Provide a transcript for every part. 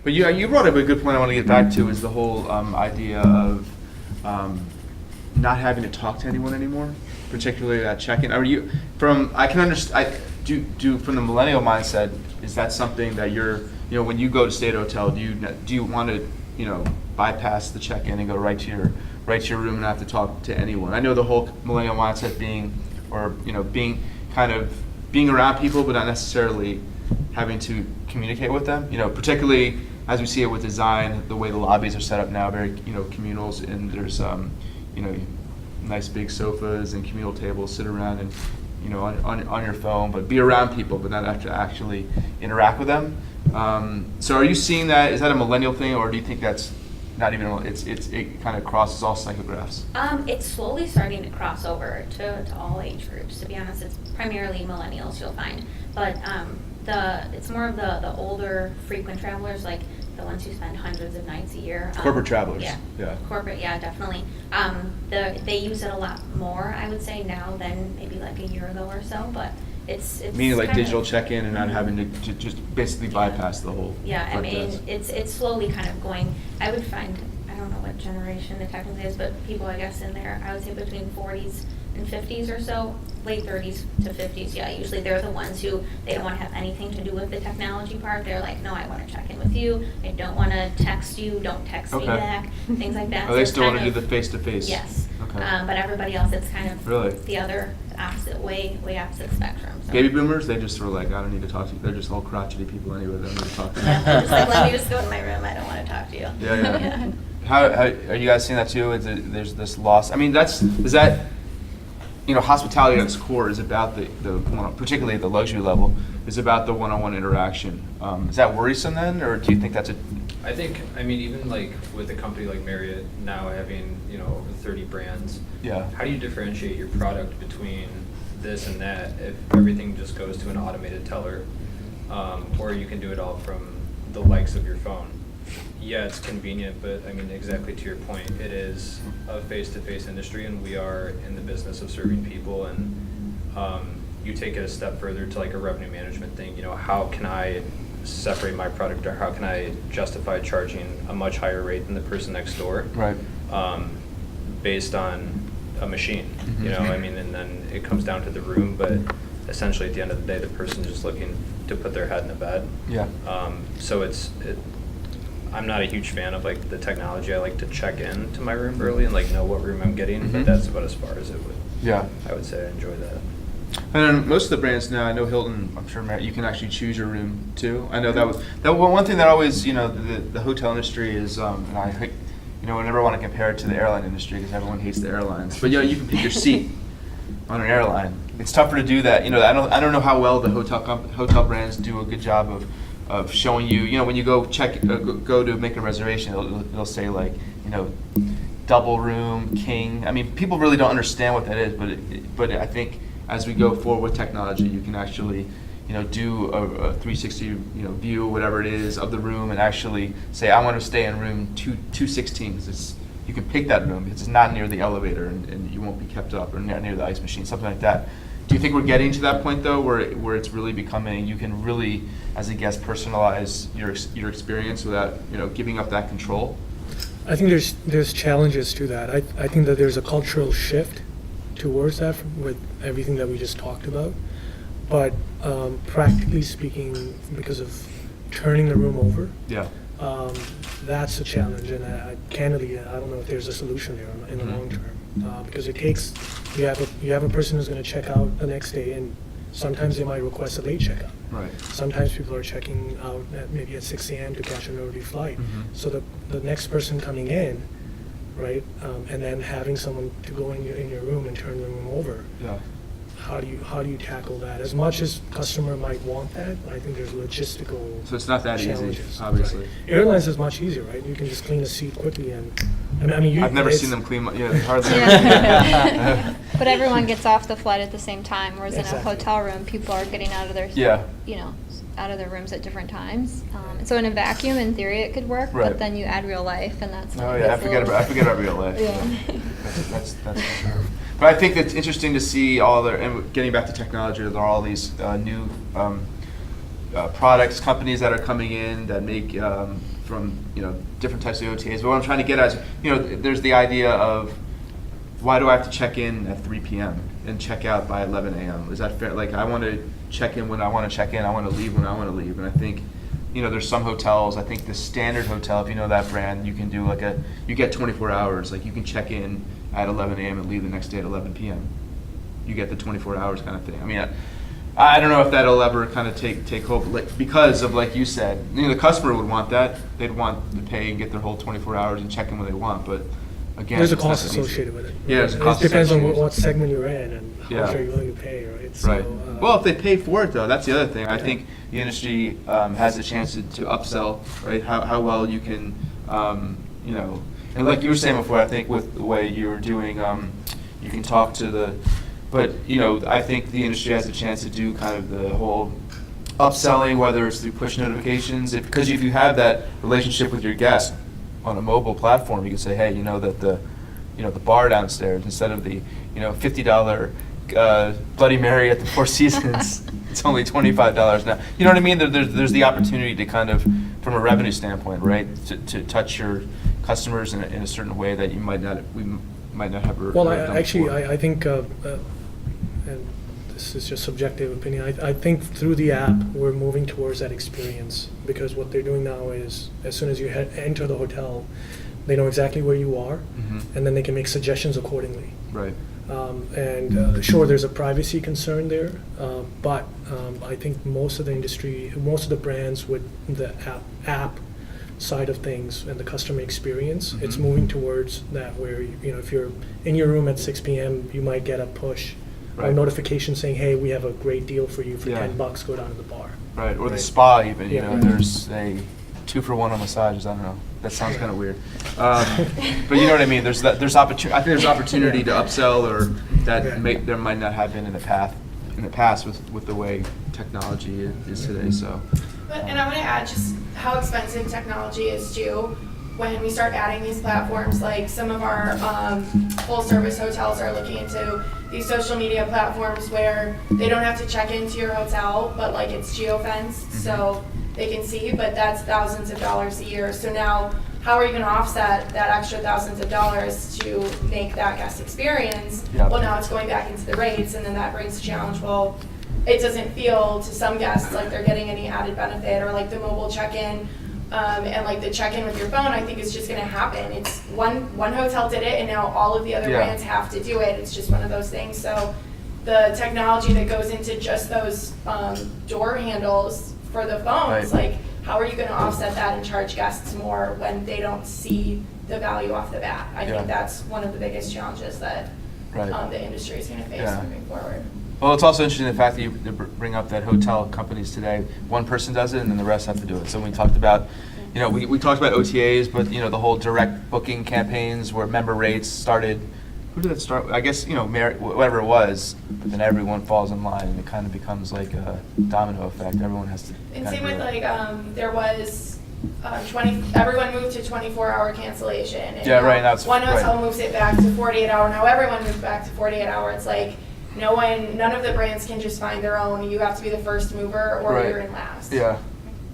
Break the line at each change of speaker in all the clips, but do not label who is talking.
But you brought up a good point I want to get back to is the whole idea of not having to talk to anyone anymore, particularly that check-in. Are you I can understand. Do from the millennial mindset, is that something that when you go to stay at a hotel, do you want to bypass the check-in and go right to your room and not have to talk to anyone? I know the whole millennial mindset being being around people, but not necessarily having to communicate with them. Particularly as we see it with design, the way the lobbies are set up now, very communals, and there's nice big sofas and communal tables, sit around and on your phone, but be around people, but not have to actually interact with them. So are you seeing that? Is that a millennial thing, or do you think that's not even? It kind of crosses all psychographs.
It's slowly starting to cross over to all age groups. To be honest, it's primarily millennials you'll find, but it's more of the older frequent travelers, like the ones who spend hundreds of nights a year.
Corporate travelers.
Yeah. Corporate, yeah, definitely. They use it a lot more, I would say, now than maybe like a year ago or so, but it's
meaning like digital check-in and not having to just basically bypass the whole.
Yeah, I mean, it's slowly kind of going. I would find, I don't know what generation it technically is, but people, I guess, in there, I would say between 40s and 50s or so, late 30s to 50s, yeah, usually they're the ones who, they don't want to have anything to do with the technology part. They're like, no, I want to check in with you. I don't want to text you. Don't text me back. Things like that.
Oh, they still want to do the face-to-face.
Yes.
Okay.
But everybody else, it's kind of
really
the other opposite, way opposite spectrum. So.
Baby boomers, they just were like, I don't need to talk to you. They're just all crotchety people anyway. They don't need to talk to you.
Yeah, just like, let me just go to my room. I don't want to talk to you.
Yeah. How are you guys seeing that too? There's this loss. I mean, is that hospitality at its core is about the particularly at the luxury level, is about the one-on-one interaction. Is that worrisome then, or do you think that's
I think, even like with a company like Marriott now having, over 30 brands, how do you differentiate your product between this and that if everything just goes to an automated teller, or you can do it all from the likes of your phone? Yeah, it's convenient, but exactly to your point, it is a face-to-face industry, and we are in the business of serving people. And you take it a step further to like a revenue management thing. How can I separate my product, or how can I justify charging a much higher rate than the person next door?
Right.
Based on a machine,
Mm-hmm.
and then it comes down to the room, but essentially at the end of the day, the person's just looking to put their head in a bed.
Yeah.
So I'm not a huge fan of like the technology. I like to check in to my room early and like know what room I'm getting,
Mm-hmm.
but that's about as far as it would.
Yeah.
I would say I enjoy that.
And then most of the brands now, I know Hilton, I'm sure Marriott, you can actually choose your room too. I know that was one thing that always, the hotel industry is, and I think, I never want to compare it to the airline industry because everyone hates the airlines. But you can pick your seat on an airline. It's tougher to do that. I don't know how well the hotel brands do a good job of showing you. When you go go to make a reservation, it'll say like, double room, king. People really don't understand what that is, but I think as we go forward with technology, you can actually, do a 360, view, whatever it is, of the room, and actually say, I want to stay in room 216, because you can pick that room because it's not near the elevator, and you won't be kept up, or near the ice machine, something like that. Do you think we're getting to that point though, where it's really becoming, you can really, as a guest, personalize your experience without, giving up that control?
I think there's challenges to that. I think that there's a cultural shift towards that with everything that we just talked about. But practically speaking, because of turning the room over, that's a challenge. And candidly, I don't know if there's a solution there in the long term, because it takes, you have a person who's going to check out the next day, and sometimes they might request a late checkout.
Right. Sometimes
people are checking out maybe at 6 a.m. to catch an early flight.
Mm-hmm.
So the next person coming in, right, and then having someone to go in your room and turn the room over.
Yeah.
How do you tackle that? As much as customer might want that, I think there's logistical.
So it's not that
challenges.
easy, obviously.
Right. Airlines is much easier, right? You can just clean a seat quickly, and
I've never seen them clean. Hardly.
Yeah. But everyone gets off the flight at the same time, whereas in a
Exactly.
hotel room, people are getting out of their out of their rooms at different times. So in a vacuum, in theory, it could work,
Right.
but then you add real life, and that's.
Oh yeah, I forget about real life.
Yeah.
That's for sure. But I think it's interesting to see and getting back to technology, there are all these new products, companies that are coming in that make from different types of OTAs. But what I'm trying to get at is, there's the idea of why do I have to check in at 3 p.m. and check out by 11 a.m.? Is that fair? Like, I want to check in when I want to check in. I want to leave when I want to leave. And I think, there's some hotels. I think the standard hotel, if you know that brand, you can do you get 24 hours. Like, you can check in at 11 a.m. and leave the next day at 11 p.m. You get the 24 hours kind of thing. I mean, I don't know if that'll ever kind of take hold, because of, like you said, the customer would want that. They'd want to pay and get their whole 24 hours and check in when they want. But again,
there's a cost associated with it.
Yeah, there's a cost.
It depends on
associated.
what segment you're in and how much are you willing to pay, right? So,
Right. Well, if they pay for it, though, that's the other thing. I think the industry has a chance to upsell, right? How well you can, and like you were saying before, I think with the way you were doing, you can talk to the. But, I think the industry has a chance to do kind of the whole upselling, whether it's through push notifications. Because if you have that relationship with your guest on a mobile platform, you can say, hey, that the bar downstairs, instead of the, $50 Bloody Mary at the Four Seasons, it's only $25 now. You know what I mean? There's the opportunity to kind of, from a revenue standpoint, right, to touch your customers in a certain way that we might not have.
Well, I think, and this is just subjective opinion, I think through the app, we're moving towards that experience, because what they're doing now is, as soon as you enter the hotel, they know exactly where you are, and then they can make suggestions accordingly.
Right.
Sure, there's a privacy concern there, but I think most of the industry, most of the brands with the app side of things and the customer experience, it's moving towards that, where if you're in your room at 6 p.m., you might get a push or a notification saying, hey, we have a great deal for you for $10, go down to the bar.
Right, or the spa even, there's a 2-for-1 on massages. I don't know, that sounds kind of weird, but you know what I mean. There's opportunity. I think there's opportunity to upsell, or that there might not have been in the past with the way technology is today. So.
And I want to add just how expensive technology is too. When we start adding these platforms, like some of our full-service hotels are looking into these social media platforms where they don't have to check into your hotel, but like it's geofenced, so they can see. But that's thousands of dollars a year. So now, how are you going to offset that extra thousands of dollars to make that guest experience?
Yep.
Well, now it's going back into the rates, and then that brings the challenge. Well, it doesn't feel to some guests like they're getting any added benefit, or like the mobile check-in and like the check-in with your phone. I think it's just going to happen. It's one hotel did it, and now all of the other brands have to do it. It's just one of those things. So the technology that goes into just those door handles for the phones, like how are you going to offset that and charge guests more when they don't see the value off the bat? I think that's one of the biggest challenges that the industry is going to face moving forward.
Well, it's also interesting the fact that you bring up that hotel companies today, one person does it and then the rest have to do it. So we talked about, we talked about OTAs, but the whole direct booking campaigns where member rates started. Who did that start? I guess whatever it was, but then everyone falls in line and it kind of becomes like a domino effect. Everyone has to.
And same with there was everyone moved to 24-hour cancellation. And
now
one hotel moves it back to 48-hour. Now everyone moves back to 48-hour. It's like none of the brands can just find their own. You have to be the first mover, or you're in last.
Yeah,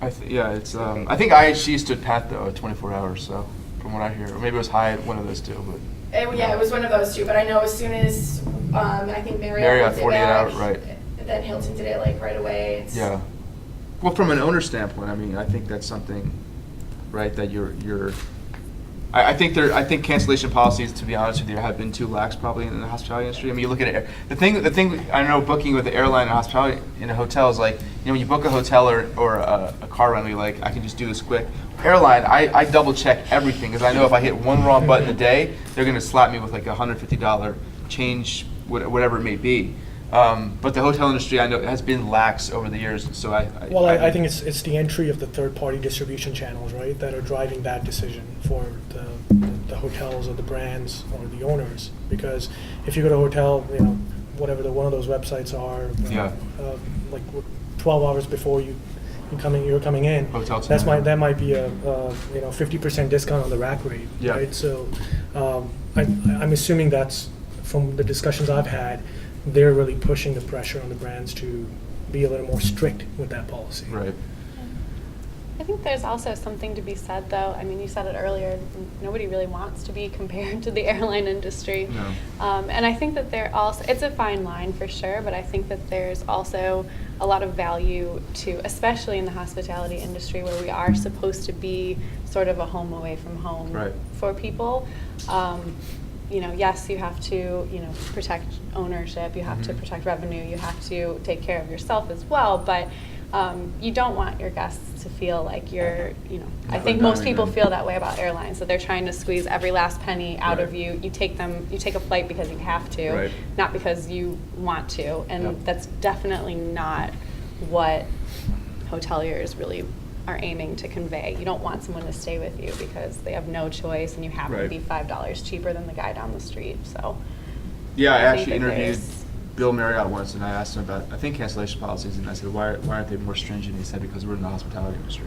it's. I think IHG stood pat though at 24 hours. So from what I hear, or maybe it was Hyatt, one of those two. But
it was one of those two. But I know as soon as I think Marriott
48 hours, right?
Then Hilton did it like right away.
Yeah. Well, from an owner standpoint, I mean, I think that's something, right? That you're. I think cancellation policies, to be honest with you, have been too lax probably in the hospitality industry. I mean, you look at it. The thing I know, booking with the airline and hospitality in a hotel is like, when you book a hotel or a car rental, you're like, I can just do this quick. Airline, I double check everything, because I know if I hit one wrong button a day, they're going to slap me with like $150 change, whatever it may be. But the hotel industry, I know, has been lax over the years. So I
think it's the entry of the third-party distribution channels, right, that are driving that decision for the hotels or the brands or the owners. Because if you go to a hotel, whatever one of those websites are, like 12 hours before you're coming in, that might be a 50% discount on the rack rate, right? So I'm assuming that's, from the discussions I've had, they're really pushing the pressure on the brands to be a little more strict with that policy.
Right.
I think there's also something to be said, though. I mean, you said it earlier, nobody really wants to be compared to the airline industry.
No.
And I think that it's a fine line for sure, but I think that there's also a lot of value to, especially in the hospitality industry where we are supposed to be sort of a home away from home
Right.
for people. Yes, you have to, protect ownership, you have to
Mhm.
protect revenue, you have to take care of yourself as well, but you don't want your guests to feel like you're, I think most people feel that way about airlines, that they're trying to squeeze every last penny out of
Right.
you. You take a flight because you have to,
Right.
not because you want to, and
Yep.
that's definitely not what hoteliers really are aiming to convey. You don't want someone to stay with you because they have no choice and you happen to
Right.
be $5 cheaper than the guy down the street, so.
Yeah, I
think
actually
that
interviewed
there's-
Bill Marriott once, and I asked him about, I think, cancellation policies, and I said, why aren't they more stringent? He said, because we're in the hospitality industry.